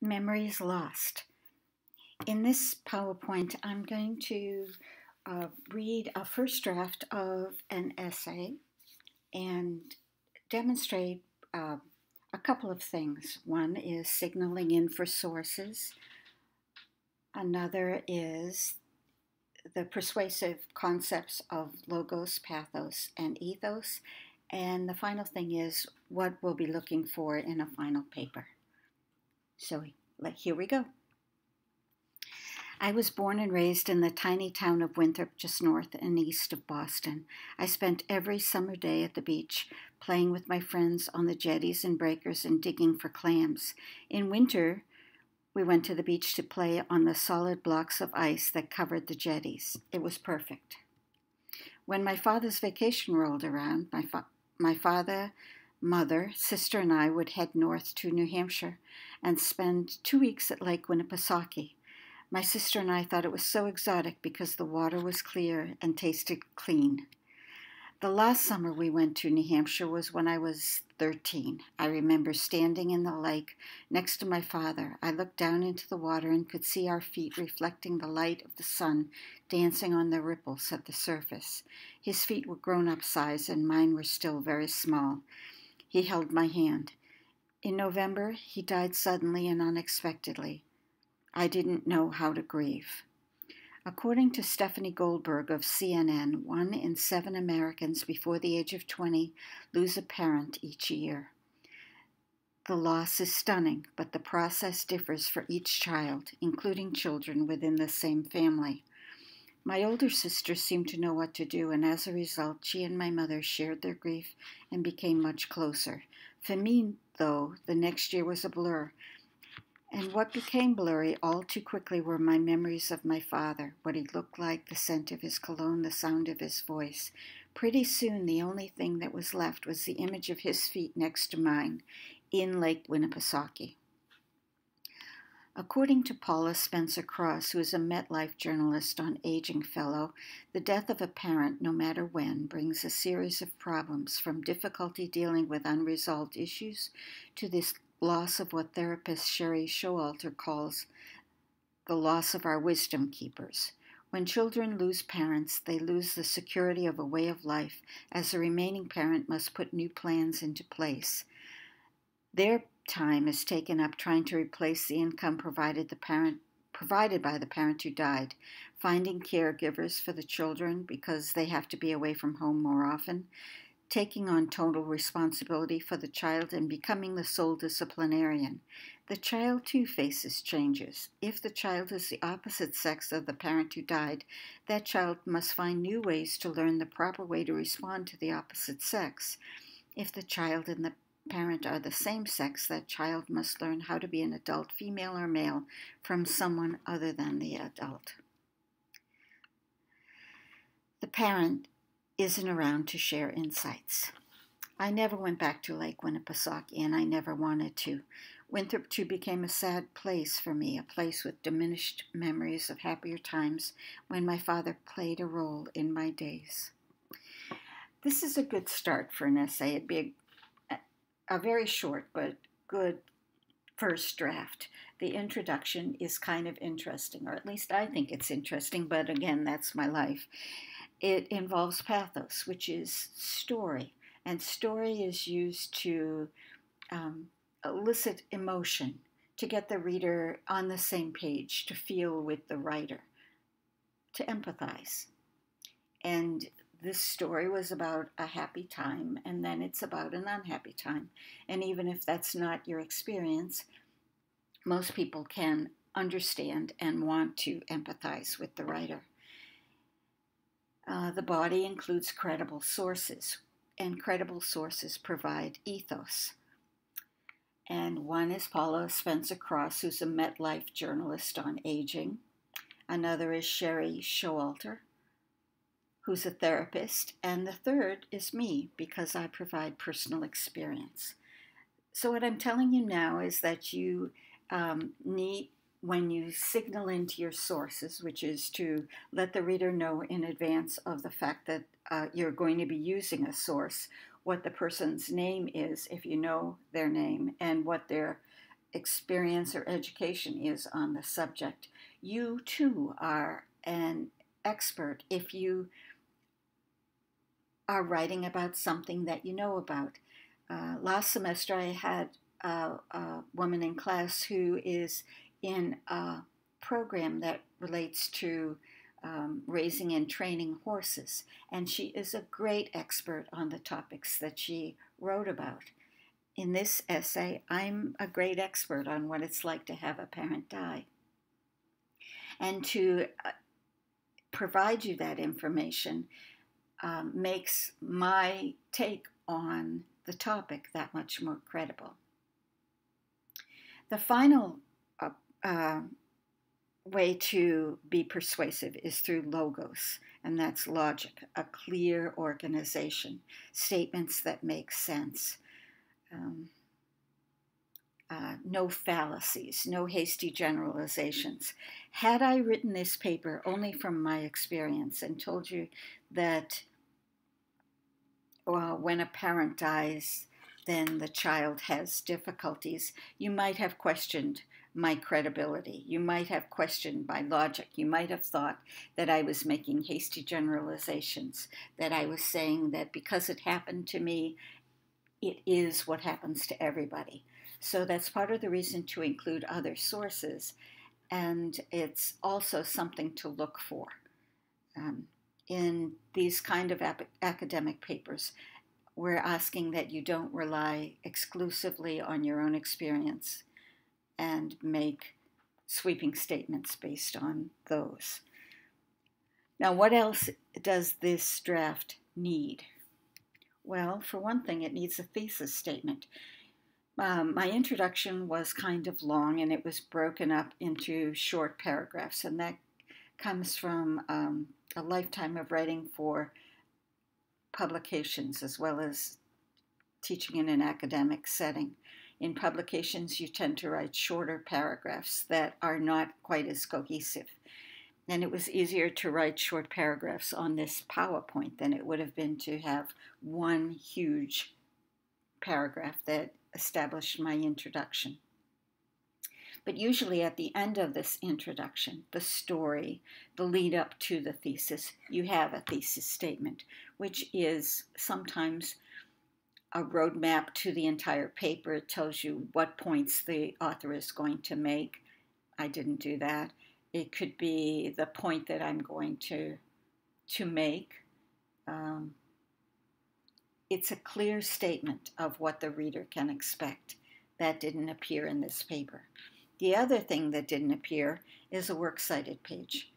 Memories lost. In this PowerPoint, I'm going to read a first draft of an essay and demonstrate a couple of things. One is signaling in for sources. Another is the persuasive concepts of logos, pathos, and ethos. And the final thing is what we'll be looking for in a final paper. So here we go. I was born and raised in the tiny town of Winthrop, just north and east of Boston. I spent every summer day at the beach, playing with my friends on the jetties and breakers and digging for clams. In winter, we went to the beach to play on the solid blocks of ice that covered the jetties. It was perfect. When my father's vacation rolled around, my father, mother, sister, and I would head north to New Hampshire and spend 2 weeks at Lake Winnipesaukee. My sister and I thought it was so exotic because the water was clear and tasted clean. The last summer we went to New Hampshire was when I was 13. I remember standing in the lake next to my father. I looked down into the water and could see our feet reflecting the light of the sun dancing on the ripples at the surface. His feet were grown-up size and mine were still very small. He held my hand. In November, he died suddenly and unexpectedly. I didn't know how to grieve. According to Stephanie Goldberg of CNN, 1 in 7 Americans before the age of 20 lose a parent each year. The loss is stunning, but the process differs for each child, including children within the same family. My older sister seemed to know what to do, and as a result, she and my mother shared their grief and became much closer. For me, though, the next year was a blur. And what became blurry all too quickly were my memories of my father, what he looked like, the scent of his cologne, the sound of his voice. Pretty soon, the only thing that was left was the image of his feet next to mine in Lake Winnipesaukee. According to Paula Spencer Cross, who is a MetLife journalist on Aging Fellow, the death of a parent, no matter when, brings a series of problems, from difficulty dealing with unresolved issues to this loss of what therapist Sherry Showalter calls the loss of our wisdom keepers. When children lose parents, they lose the security of a way of life, as the remaining parent must put new plans into place. Their time is taken up trying to replace the income provided by the parent who died, finding caregivers for the children because they have to be away from home more often, taking on total responsibility for the child, and becoming the sole disciplinarian. The child, too, faces changes. If the child is the opposite sex of the parent who died, that child must find new ways to learn the proper way to respond to the opposite sex. If the child and the parent are the same sex, that child must learn how to be an adult, female or male, from someone other than the adult. The parent isn't around to share insights. I never went back to Lake Winnipesaukee, and I never wanted to. Winthrop, too, became a sad place for me, a place with diminished memories of happier times when my father played a role in my days. This is a good start for an essay. It'd be a very short but good first draft. The introduction is kind of interesting, or at least I think it's interesting, but again, that's my life. It involves pathos, which is story, and story is used to elicit emotion, to get the reader on the same page, to feel with the writer, to empathize. And this story was about a happy time, and then it's about an unhappy time. And even if that's not your experience, most people can understand and want to empathize with the writer. The body includes credible sources, and credible sources provide ethos. And one is Paula Spencer Cross, who's a MetLife journalist on aging. Another is Sherry Showalter, who's a therapist. And the third is me, because I provide personal experience. So what I'm telling you now is that you need, when you signal into your sources, which is to let the reader know in advance of the fact that you're going to be using a source, what the person's name is, if you know their name, and what their experience or education is on the subject. You too are an expert if you are writing about something that you know about. Last semester, I had a woman in class who is in a program that relates to raising and training horses, and she is a great expert on the topics that she wrote about. In this essay, I'm a great expert on what it's like to have a parent die. And to provide you that information makes my take on the topic that much more credible. The final way to be persuasive is through logos, and that's logic, a clear organization, statements that make sense. No fallacies, no hasty generalizations. Had I written this paper only from my experience and told you that when a parent dies, then the child has difficulties, you might have questioned my credibility. You might have questioned my logic. You might have thought that I was making hasty generalizations, that I was saying that because it happened to me, it is what happens to everybody. So that's part of the reason to include other sources, and it's also something to look for. In these kind of academic papers, we're asking that you don't rely exclusively on your own experience and make sweeping statements based on those. Now, what else does this draft need? Well, for one thing, it needs a thesis statement. My introduction was kind of long, and it was broken up into short paragraphs, and that comes from a lifetime of writing for publications as well as teaching in an academic setting. In publications, you tend to write shorter paragraphs that are not quite as cohesive. And it was easier to write short paragraphs on this PowerPoint than it would have been to have one huge paragraph that established my introduction. But usually at the end of this introduction, the story, the lead up to the thesis, you have a thesis statement, which is sometimes a roadmap to the entire paper. It tells you what points the author is going to make. I didn't do that. It could be the point that I'm going to make. It's a clear statement of what the reader can expect. That didn't appear in this paper. The other thing that didn't appear is a works cited page.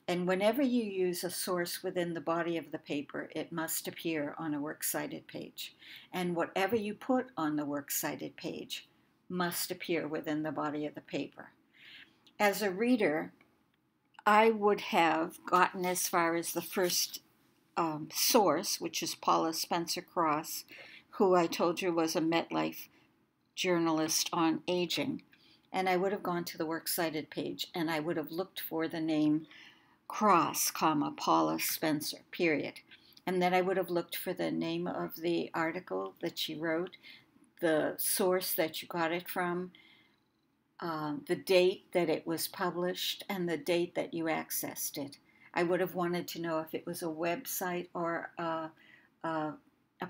And whenever you use a source within the body of the paper, it must appear on a works cited page. And whatever you put on the works cited page must appear within the body of the paper. As a reader, I would have gotten as far as the first source, which is Paula Spencer Cross, who I told you was a MetLife journalist on aging. And I would have gone to the works cited page, and I would have looked for the name Cross, Paula Spencer, period. And then I would have looked for the name of the article that she wrote, the source that you got it from, the date that it was published, and the date that you accessed it. I would have wanted to know if it was a website or a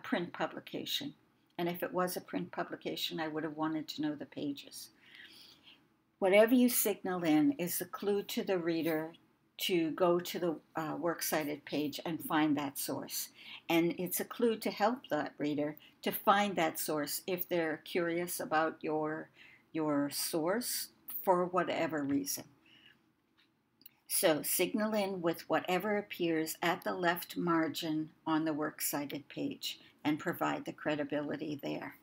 print publication. And if it was a print publication, I would have wanted to know the pages. Whatever you signal in is the clue to the reader to go to the works cited page and find that source. And it's a clue to help that reader to find that source if they're curious about your source for whatever reason. So signal in with whatever appears at the left margin on the works cited page and provide the credibility there.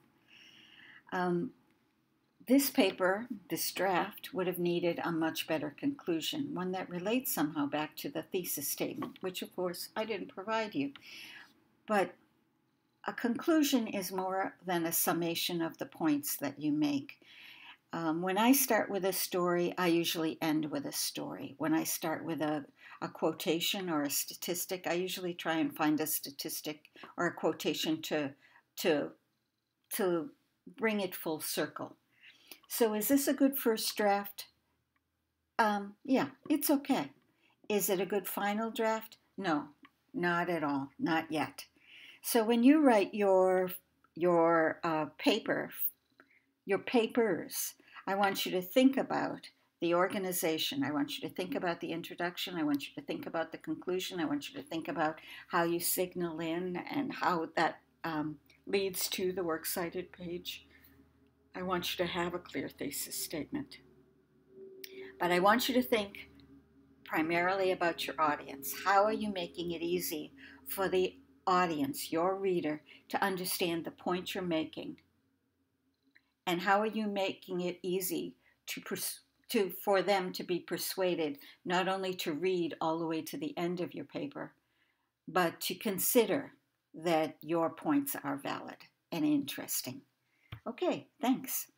This paper, this draft, would have needed a much better conclusion, one that relates somehow back to the thesis statement, which of course I didn't provide you. But a conclusion is more than a summation of the points that you make. When I start with a story, I usually end with a story. When I start with a quotation or a statistic, I usually try and find a statistic or a quotation to bring it full circle. So is this a good first draft? Yeah, it's okay. Is it a good final draft? No, not at all, not yet. So when you write your paper, your papers, I want you to think about the organization. I want you to think about the introduction. I want you to think about the conclusion. I want you to think about how you signal in and how that leads to the works cited page. I want you to have a clear thesis statement. But I want you to think primarily about your audience. How are you making it easy for the audience, your reader, to understand the point you're making? And how are you making it easy for them to be persuaded not only to read all the way to the end of your paper, but to consider that your points are valid and interesting? Okay, thanks.